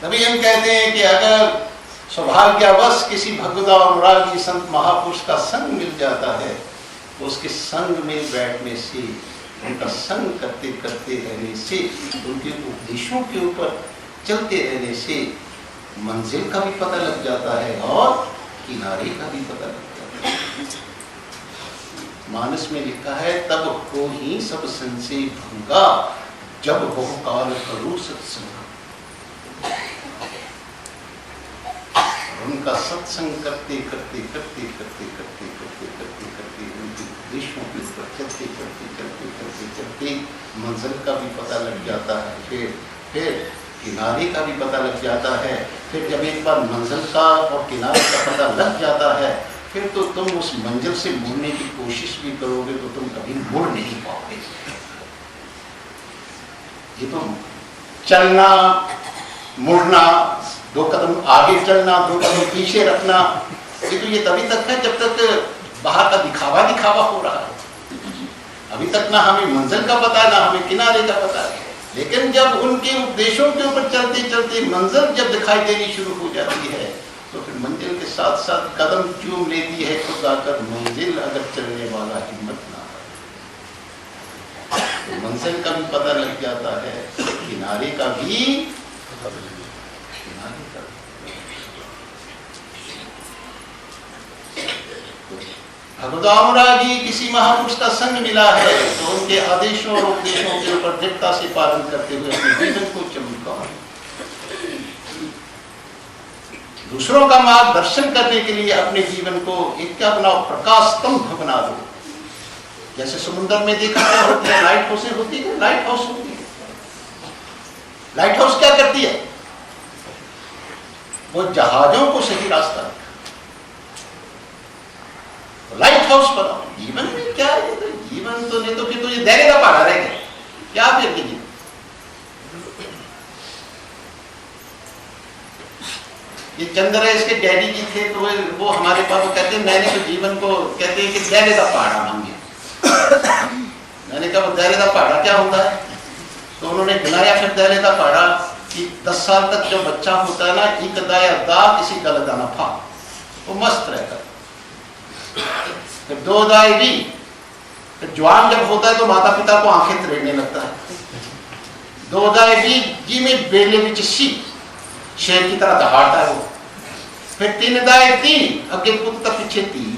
तभी हम कहते हैं कि अगर सौभाग्यवश किसी भगवदानुरागी संत महापुरुष का संग मिल जाता है तो उसके संग में बैठने से, उनका संग करते करते रहने से, उनके उपदेशों के ऊपर चलते रहने से मंजिल का भी पता लग जाता है और किनारे का भी पता लग जाता है। मानस में लिखा है, तब हो ही सब संशय भंगा, जब हो काल करो सत्संग। उनका सत्संग करते करते करते करते करते करते करते करते उनके उपदेशों के ऊपर चलते चलते चलते चलते चलते मंजिल का भी पता लग जाता है, फिर किनारे का भी पता लग जाता है। फिर जब एक बार मंजिल का और किनारे का पता लग जाता है, फिर तो तुम उस मंजिल से मुड़ने की कोशिश भी करोगे तो तुम कभी मुड़ नहीं पाओगे। ये तो चलना, मुड़ना, 2 कदम आगे चलना, 2 कदम पीछे रखना, ये तभी तक है जब तक बाहर का दिखावा हो रहा है। अभी तक ना हमें मंजिल का पता, ना हमें किनारे का पता है। लेकिन जब उनके उपदेशों के ऊपर चलते चलते मंजिल जब दिखाई देनी शुरू हो जाती है तो फिर मंजिल के साथ साथ कदम चूम लेती है खुद आकर मंजिल, अगर चलने वाला हिम्मत ना हो तो मंजिल का भी पता लग जाता है, किनारे का भी। भगवदानुरागी किसी महापुरुष का संग मिला है तो उनके आदेशों और उपदेशों के ऊपर दृढ़ता से पालन करते हुए अपने जीवन को चमकाएं। दूसरों का मार्गदर्शन करने के लिए अपने जीवन को एक क्या बनाओ, प्रकाश स्तंभ बना दो। जैसे समुद्र में देखा क्या होती है, लाइट हाउसें होती है, लाइट हाउस होती है। लाइट हाउस क्या करती है, वो जहाजों को सही रास्ता, लाइट हाउस बनाओ। जीवन में क्या है, तो जीवन तो नहीं तो फिर तो ये दैरे का पहाड़ा रह गया, क्या फिर की जीवन। ये चंद्र इसके डैडी जी थे तो वो हमारे पापा कहते हैं, मैंने तो जीवन को कहते हैं कि दैरे का पहाड़ा मांगे। मैंने कहा वो दैरे का पहाड़ा क्या होता है, तो उन्होंने गिनाया फिर दैरे का पहाड़ा कि 10 साल तक जो बच्चा होता है ना, एक दाया दा किसी गलत दाना फा, वो मस्त रहता है। फिर 2 दाए भी, फिर जवान जब होता है तो माता पिता को आंखें तरेड़ने लगता है। 2 दाए भी जी में बेले में सी शेर की तरह दहाड़ता है वो। फिर 3 दाए 3 अगे पुत्र पीछे 3,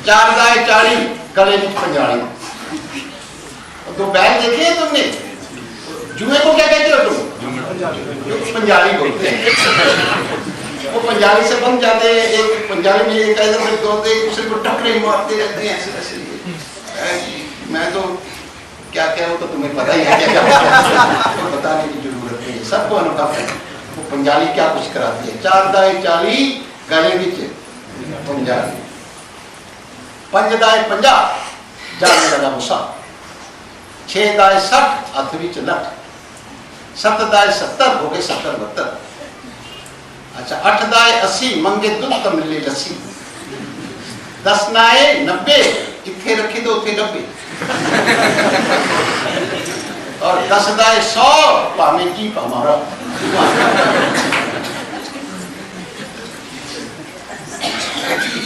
4 दाए 40 गले में पंजाड़ी। 2 बैल देखे हैं तुमने, जुए को क्या कहते हो तुम, पंजाड़ी बोलते हैं। वो पंजाबी से बन जाते हैं, एक पंजाबी में एक इधर से दो एक दूसरे को टकरे मारते रहते हैं ऐसे ऐसे। मैं तो क्या क्या हो तो तुम्हें पता ही है, क्या क्या बताने की जरूरत नहीं है, सबको अनुभव है। वो पंजाबी क्या कुछ कराती है। 4 दाए 40 गले विच पंजाबी, 5 दाए 50 जाने लगा मुसा, 6 दाए 60 हथ विच लठ, 7 दाए 70 हो गए 70 72। अच्छा 8 दाए 80 मंगे दूध तो मिले लस्सी, 10 नाए 90 इथे रखी तो उथे 90, और 10 दाए 100 पामे जीप हमारा।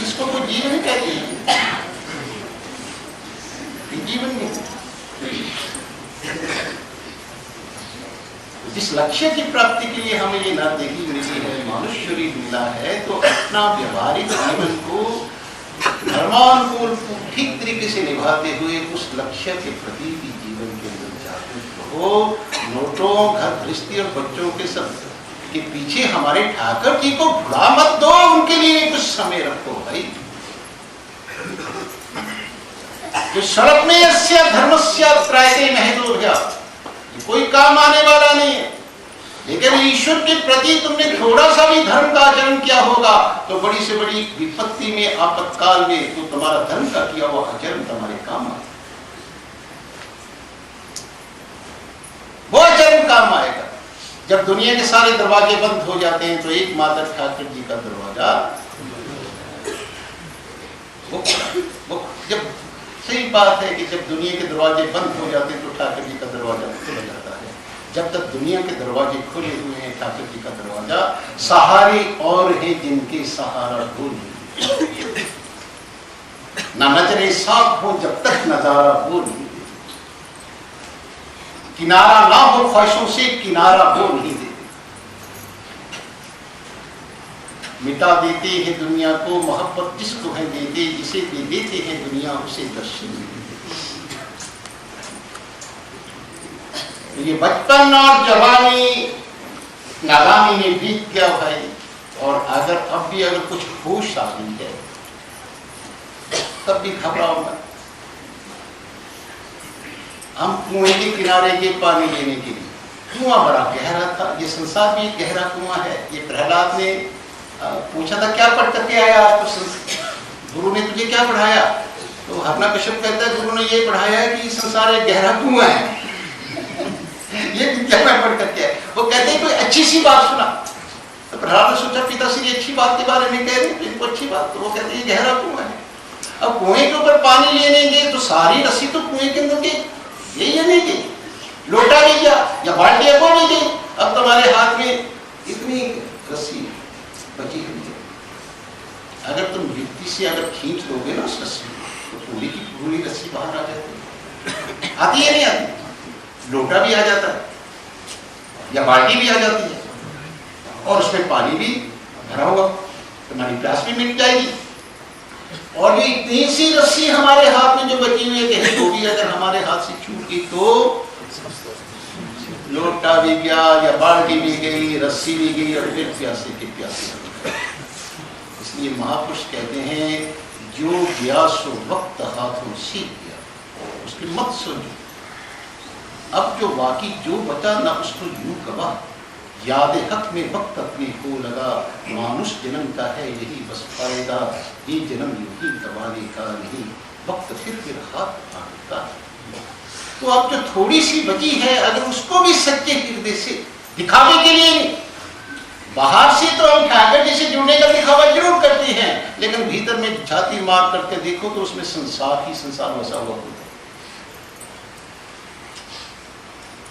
इसको तो जीवन कहते हैं, जीवन में जिस लक्ष्य की प्राप्ति के लिए हमें ये नादेगी मिली है, मनुष्य शरीर मिला है, तो अपना व्यवहारिक जीवन को धर्मानुकूल ठीक तरीके से निभाते हुए उस लक्ष्य के प्रति भी जीवन के अंदर जागरूक रहो। नोटों, घर गृहस्थी और बच्चों के सब के पीछे हमारे ठाकर जी को भुला मत दो, उनके लिए कुछ समय रखो भाई। जो सड़क में धर्मस्य त्रायते महदूर, कोई काम आने वाला नहीं है, लेकिन ईश्वर के प्रति तुमने थोड़ा सा भी धर्म का आचरण किया होगा तो बड़ी से बड़ी विपत्ति में, आपातकाल में तो तुम्हारा धर्म का किया हुआ आचरण तुम्हारे काम आएगा, वो आचरण काम आएगा। जब दुनिया के सारे दरवाजे बंद हो जाते हैं तो एकमात्र ठाकुर जी का दरवाजा वो जब सही बात है कि जब दुनिया के दरवाजे बंद हो जाते हैं तो ठाकुर जी का दरवाजा खुल जाता है। जब तक दुनिया के दरवाजे खुले हुए हैं ठाकुर जी का दरवाजा, सहारे और है जिनके सहारा हो नहीं, ना नजरे साफ हो जब तक नजारा हो नहीं, किनारा ना हो ख्वाहिशों से किनारा हो नहीं देते, मिटा देते हैं दुनिया को मोहब्बत जिसको है देते, जिसे दे देते हैं दुनिया उसे दर्शन नहीं देते। ये बचपन और जवानी नादानी में बीत गया भाई, और अगर अब भी अगर कुछ होश आ गई है तब भी घबराओ मत। हम कुएं के किनारे के पानी लेने के लिए, कुआं बड़ा गहरा था, ये संसार भी एक गहरा कुआं है। ये प्रहलाद ने पूछा था क्या पढ़ करके आया आप, तो गुरु ने तुझे क्या पढ़ाया? तो हिरण्यकश्यप कहता है गुरु ने ये पढ़ाया है कि संसार एक गहरा कुआं है। ये क्या मैं पढ़ करके आया? वो कहते हैं कोई अच्छी सी बात सुना। तो प्रहलाद ने सोचा पिताश्री अच्छी बात के बारे में कह रहे हैं, इनको अच्छी बात, तो वो कहते हैं गहरा कुआं है। अब कुएं के ऊपर पानी लेने गए तो सारी रस्सी तो कुएं के अंदर यही लेने गई, लोटा ले गया या बाल्टिया को ले गई। अब तुम्हारे हाथ में इतनी रस्सी बची हुई है, अगर तुम युक्ति से अगर खींच लोगे ना उस रस्सी तो पूरी की पूरी रस्सी बाहर आ जाती है। आती है नहीं आती? लोटा भी आ जाता है या बाल्टी भी आ जाती है, और उसमें पानी भी भरा होगा, तुम्हारी प्यास भी मिट जाएगी। और ये इतनी सी रस्सी हमारे हाथ में जो बची हुई है, कहीं वो भी अगर हमारे हाथ से छूट गई तो लोटा भी गया या बाल्टी भी गई, रस्सी भी गई, और फिर प्यासे के प्यासे। इसलिए महापुरुष कहते हैं जो गया सो वक्त हाथों सीख गया, उसकी मत सुनो। अब जो बाकी जो बचा ना उसको यूं गवा, याद हक में वक्त अपने को लगा, मानुष जन्म का है यही बस फायदा, ये जन्म यूं ही गवाने का नहीं, वक्त फिर हाथ आने का। तो अब जो थोड़ी सी बची है अगर उसको भी सच्चे हृदय से, दिखावे के लिए नहीं, बाहर से तो हम ठाकर जैसे जुड़ने का दिखावा जरूर करते हैं, लेकिन भीतर में छाती मार करके देखो तो उसमें संसार ही संसार बसा हुआ होता है।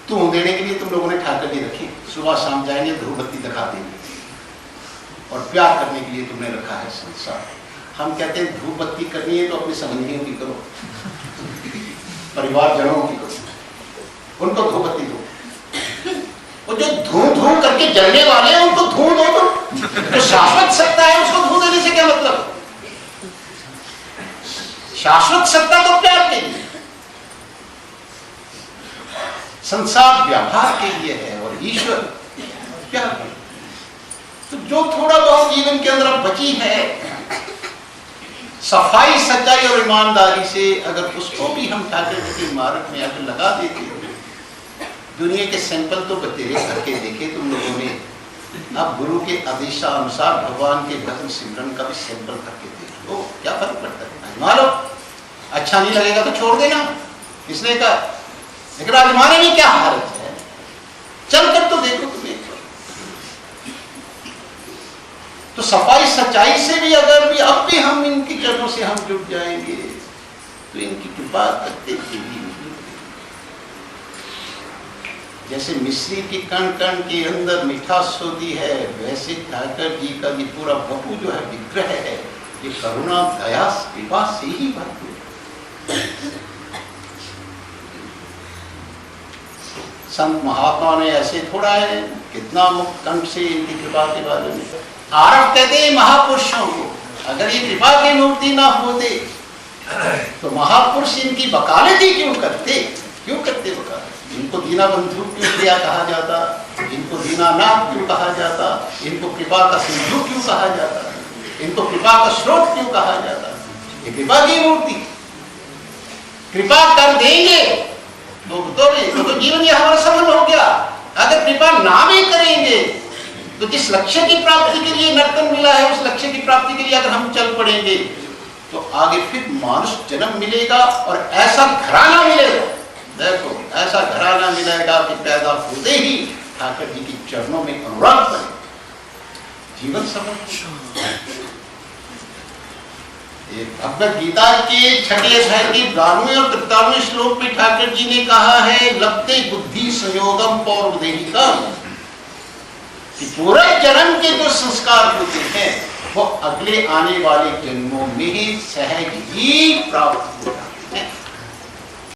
तुम देने के लिए तुम लोगों ने ठाकर जी रखी, सुबह शाम जाएंगे धूप बत्ती दिखा देंगे, और प्यार करने के लिए तुमने रखा है संसार। हम कहते हैं धूप बत्ती करनी है तो अपने संबंधियों की करो, परिवार जनों की करो, उनको धूप बत्ती दो। और जो धूम धूम करके जलने वाले हैं उनको धूम दो, तो शाश्वत सत्ता है उसको धूम देने से क्या मतलब? शाश्वत सत्ता तो प्यार के लिए, संसार व्यवहार के लिए है, और ईश्वर प्यार के लिए। तो जो थोड़ा बहुत जीवन के अंदर बची है, सफाई सच्चाई और ईमानदारी से अगर उसको भी हम ठाकुर जी के मार्ग में अगर लगा देते हो, दुनिया के सैंपल तो बतेरे करके देखे तुम लोगों ने, अब गुरु के आदेशानुसार भगवान के भजन सिमरन का भी सैंपल करके देखो, क्या फर्क पड़ता है? मानो अच्छा नहीं लगेगा तो छोड़ देना, इसने कहा, लेकिन आजमाने में क्या हालत है, चल कर तो देखो तुम्हें। तो सफाई सच्चाई से भी अगर भी अब भी हम इनकी चरणों से हम जुट जाएंगे तो इनकी कृपा करते हुए जैसे मिश्री की कण कण के अंदर मिठास होती है, वैसे ठाकर जी का ये पूरा बपू जो है विग्रह है, ये करुणा दया कृपा से ही भरपूर। संत महात्मा ने ऐसे थोड़ा है, कितना मुक्त कंठ से इनकी कृपा के बारे में आरव कहते हैं महापुरुषों को। अगर ये कृपा की मूर्ति ना होते तो महापुरुष इनकी वकालत ही क्यों करते? वकालत? इनको दीना बंधु क्यों क्रिया कहा जाता, इनको दीनानाथ क्यों कहा जाता, इनको कृपा का सिंधु क्यों कहा जाता, इनको कृपा का स्रोत क्यों कहा जाता? ये कृपा की मूर्ति, कृपा कर देंगे तो जीवन ये हमारा सफल हो गया। अगर कृपा ना भी करेंगे तो जिस लक्ष्य की प्राप्ति के लिए नर्तन मिला है, उस लक्ष्य की प्राप्ति के लिए अगर हम चल पड़ेंगे तो आगे फिर मानुष जन्म मिलेगा, और ऐसा घराना मिलेगा, देखो ऐसा घराना मिलेगा कि पैदा होते ही ठाकर जी के चरणों में अनुराग करें, जीवन सफल। भगवद गीता के 6वें अध्याय के 12वें और 43वें श्लोक में ठाकुर जी ने कहा है लब्धे बुद्धि संयोगम पौर्वदेहिकम, कि पूरे जन्म के जो संस्कार होते हैं वो अगले आने वाले जन्मों में सहज ही प्राप्त होते